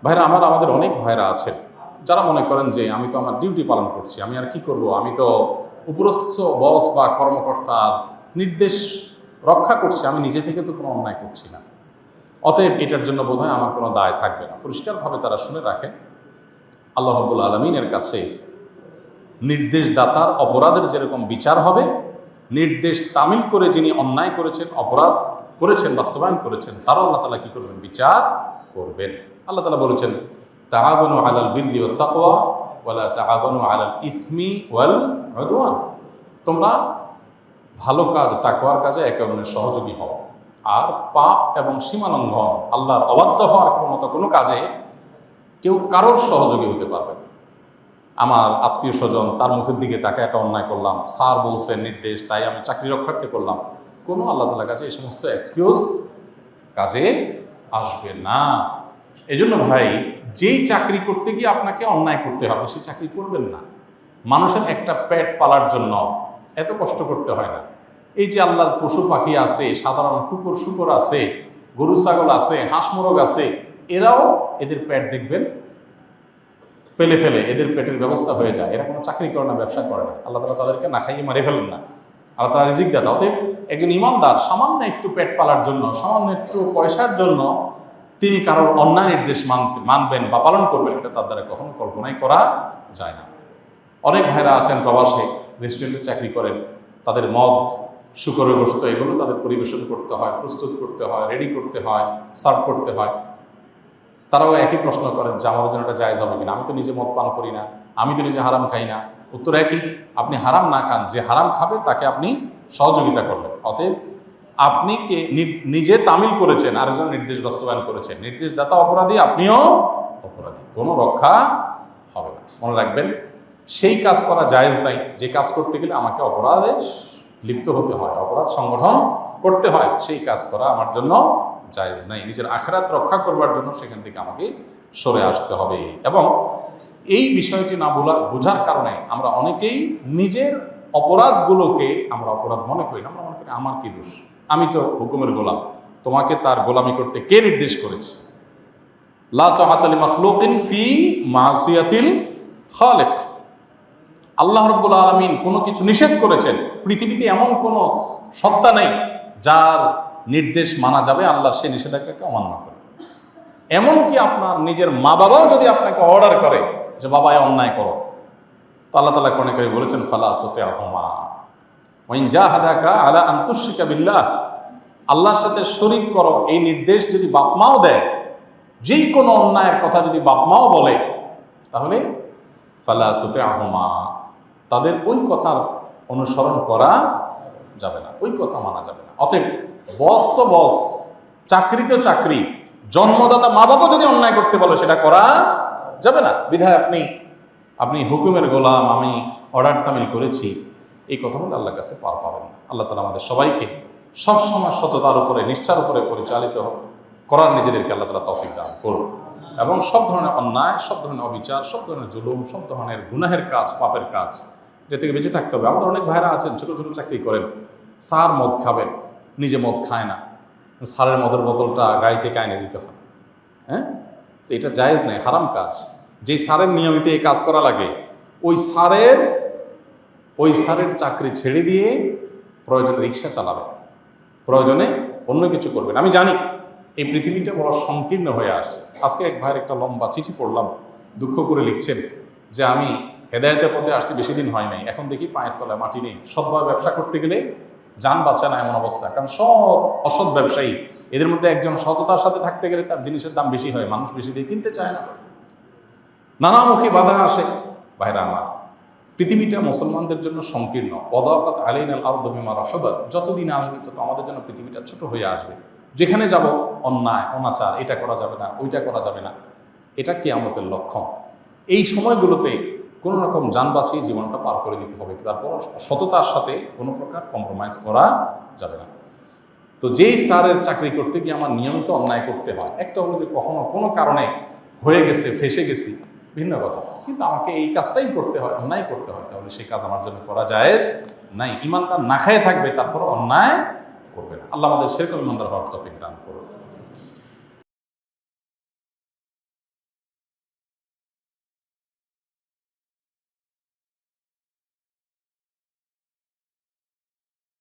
ভাইরা আমার, আমাদের অনেক ভাইরা আছেন যারা মনে করেন যে আমি তো আমার ডিউটি পালন করছি, আমি আর কি করব, আমি তো উপরস্থ বস বা কর্মকর্তার নির্দেশ রক্ষা করছি, আমি নিজে থেকে তো কোনো অন্যায় করছি না, অতএব এটার জন্য বোধহয় আমার কোনো দায় থাকবে না। পরিষ্কারভাবে তারা শুনে রাখেন, আল্লাহ রাব্বুল আলামিনের কাছে নির্দেশদাতার অপরাধের যেরকম বিচার হবে, নির্দেশ তামিল করে যিনি অন্যায় করেছেন, অপরাধ করেছেন, বাস্তবায়ন করেছেন, তারাও আল্লাহ তাআলা কি করবেন? বিচার করবেন। আল্লাহ তাআলা বলেছেন, তাআওয়ানু আলাল বিররি ওয়াত তাকওয়া ওয়ালা তাআওয়ানু আলাল ইসমি ওয়াল উদওয়ান। তোমরা ভালো কাজ, তাকওয়ার কাজে একে অন্যের সহযোগী হও, আর পাপ এবং সীমালঙ্ঘন, আল্লাহর অবাধ্য হওয়ার কোনো কাজে কেউ কারোর সহযোগী হতে পারবে না। আমার আত্মীয় স্বজন, তার মুখের দিকে তাকে একটা অন্যায় করলাম, স্যার বলছেন নির্দেশ, তাই আমি চাকরি রক্ষার্থে করলাম, কোনো আল্লাহ তাআলার কাছে এই সমস্ত এক্সকিউজ কাজে আসবে না। এজন্য ভাই, যেই চাকরি করতে গিয়ে আপনাকে অন্যায় করতে হবে সেই চাকরি করবেন না। মানুষের একটা পেট পালার জন্য এত কষ্ট করতে হয় না। এই যে আল্লাহর পশু পাখি আছে, সাধারণ কুকুর শুকুর আছে, গরু ছাগল আছে, হাঁস মোরগ আছে, এরাও এদের পেট দেখবেন পেলে ফেলে এদের পেটের ব্যবস্থা হয়ে যায়। এরা কোনো চাকরি করে না, ব্যবসা করে না, আল্লাহ তাআলা তাদেরকে না খাইয়ে মারে ফেলেন না, আল্লাহ তাআলা রিজিক দাতা। অতএব একজন ইমানদার সামান্য একটু পেট পালার জন্য, সামান্য একটু পয়সার জন্য তিনি কারোর অন্যায় নির্দেশ মানবেন বা পালন করবেন, এটা তার দ্বারা কখনো কল্পনাই করা যায় না। অনেক ভাইরা আছেন প্রবাসে, রেস্টুরেন্টে চাকরি করেন, তাদের মদ, শুকরের গোশত, এগুলো তাদের পরিবেশন করতে হয়, প্রস্তুত করতে হয়, রেডি করতে হয়, সার্ভ করতে হয়। তারাও একই প্রশ্ন করেন যে আমাদের জন্য এটা জায়েজ হবে কিনা, আমি তো নিজে মদ পান করি না, আমি তো নিজে হারাম খাই না। উত্তর একই, আপনি হারাম না খান, যে হারাম খাবে তাকে আপনি সহযোগিতা করবেন। অতএব আপনি নিজে তামিল করেছেন, আরেকজন নির্দেশ বাস্তবায়ন করেছেন, নির্দেশদাতা অপরাধী, আপনিও অপরাধী, কোনো রক্ষা হবে না। মনে রাখবেন, সেই কাজ করা জায়েজ নাই যে কাজ করতে গেলে আমাকে অপরাধে লিপ্ত হতে হয়, অপরাধ সংগঠন করতে হয়, সেই কাজ করা আমার জন্য জায়েজ নাই। নিজের আখিরাত রক্ষা করবার জন্য সেখান থেকে আমাকে সরে আসতে হবে। এবং এই বিষয়টি না বোঝার কারণে আমরা অনেকেই নিজের অপরাধগুলোকে আমরা অপরাধ মনে করি না। আমরা মনে করি আমার কি দোষ, আমি তো হুকুমের গোলাম, তোমাকে তার গোলামি করতে কে নির্দেশ করেছে? লা তাআতা লিমাখলুকিন ফি মাসিয়াতিল খালিক। আল্লাহ রাব্বুল আলামিন কোনো কিছু নিষেধ করেছেন, পৃথিবীতে এমন কোনো সত্তা নেই যার নির্দেশ মানা যাবে আল্লাহ সে নিষেধাজ্ঞাকে অমান্য করে। এমনকি আপনার নিজের মা বাবাও যদি আপনাকে অর্ডার করে যে বাবা এই অন্যায় করো, তো আল্লাহ তাআলা কোরআনে কারীমে বলেছেন, ফালা তুতি'হুমা ওয়া ইন জাহাদাকা আলা আন তুশরিকা বিল্লাহ। আল্লাহর সাথে শরীক করো, এই নির্দেশ যদি বাপ মাও দেয়, যেই কোনো অন্যায়ের কথা যদি বাপ মাও বলে, তাহলে ফালা তুতি'হুমা, তাদের ওই কথার অনুসরণ করা যাবে না, ওই কথা মানা যাবে না। অতএব বস তো বস, চাকরি তো চাকরি, জন্মদাতা মা বাবা যদি অন্যায় করতে বলে সেটা করা যাবে না। বিধায় আপনি হুকুমের গোলাম, আমি অর্ডার তামিল করেছি, এই কথা বলে আল্লাহর কাছে পার পাবেন না। আল্লাহ তাআলা আমাদের সবাইকে সবসময় সততার উপরে, নিষ্ঠার উপরে পরিচালিত করার নিজেদেরকে আল্লাহ তাআলা তৌফিক দান করুন, এবং সব ধরনের অন্যায়, সব ধরনের অবিচার, সব ধরনের জুলুম, সব ধরনের গুনাহের কাজ, পাপের কাজ, এটা থেকে বেঁচে থাকতে হবে। আমাদের অনেক ভাইরা আছেন ছোটো ছোটো চাকরি করেন, স্যার মদ খাবেন, নিজে মদ খায় না, স্যারের মদের বোতলটা গাড়িতে কায়নে দিতে হয়। হ্যাঁ, তো এটা জায়েজ নেই, হারাম কাজ। যেই স্যারের নিয়মিত এই কাজ করা লাগে, ওই স্যারের চাকরি ছেড়ে দিয়ে প্রয়োজনে রিক্সা চালাবেন, প্রয়োজনে অন্য কিছু করবেন। আমি জানি এই পৃথিবীটা বড় সংকীর্ণ হয়ে আসছে। আজকে এক ভাইয়ের একটা লম্বা চিঠি পড়লাম, দুঃখ করে লিখছেন যে আমি হেদায়েতের পথে আসছি বেশি দিন হয় নাই, এখন দেখি পায়ের তলায় মাটি নেই, সৎভাবে ব্যবসা করতে গেলে যান বাঁচে না এমন অবস্থা। কারণ সব অসৎ ব্যবসায়ী, এদের মধ্যে একজন সততার সাথে থাকতে গেলে তার জিনিসের দাম বেশি হয়, মানুষ বেশি দিয়ে কিনতে চায় না, নানামুখী বাধা আসে। ভাইরা আমার, পৃথিবীটা মুসলমানদের জন্য সংকীর্ণ। ওয়াদাকাত আলাইনাল আরদু বিমা রাহাবাত, যতদিন আসবে তত আমাদের জন্য পৃথিবীটা ছোট হয়ে আসবে। যেখানে যাব অন্যায় অনাচার, এটা করা যাবে না, ওইটা করা যাবে না, এটা কিয়ামতের লক্ষণ। এই সময়গুলোতে কোনো রকম যান বাঁচিয়ে জীবনটা পার করে দিতে হবে, তারপর সততার সাথে কোনো প্রকার কম্প্রোমাইজ করা যাবে না। তো যেই স্যারের চাকরি করতে গিয়ে আমার নিয়মিত অন্যায় করতে হয়, একটা হলো যে কখনো কোনো কারণে হয়ে গেছে, ফেসে গেছি, ভিন্ন কথা, কিন্তু আমাকে এই কাজটাই করতে হয়, অন্যায় করতে হয়, তাহলে সেই কাজ আমার জন্য করা জায়েজ নাই। ইমানদার না খায় থাকবে, তারপর অন্যায় করবে না। আল্লাহ আমাদের সেরকম ইমানদার হওয়ার তৌফিক দান করুন।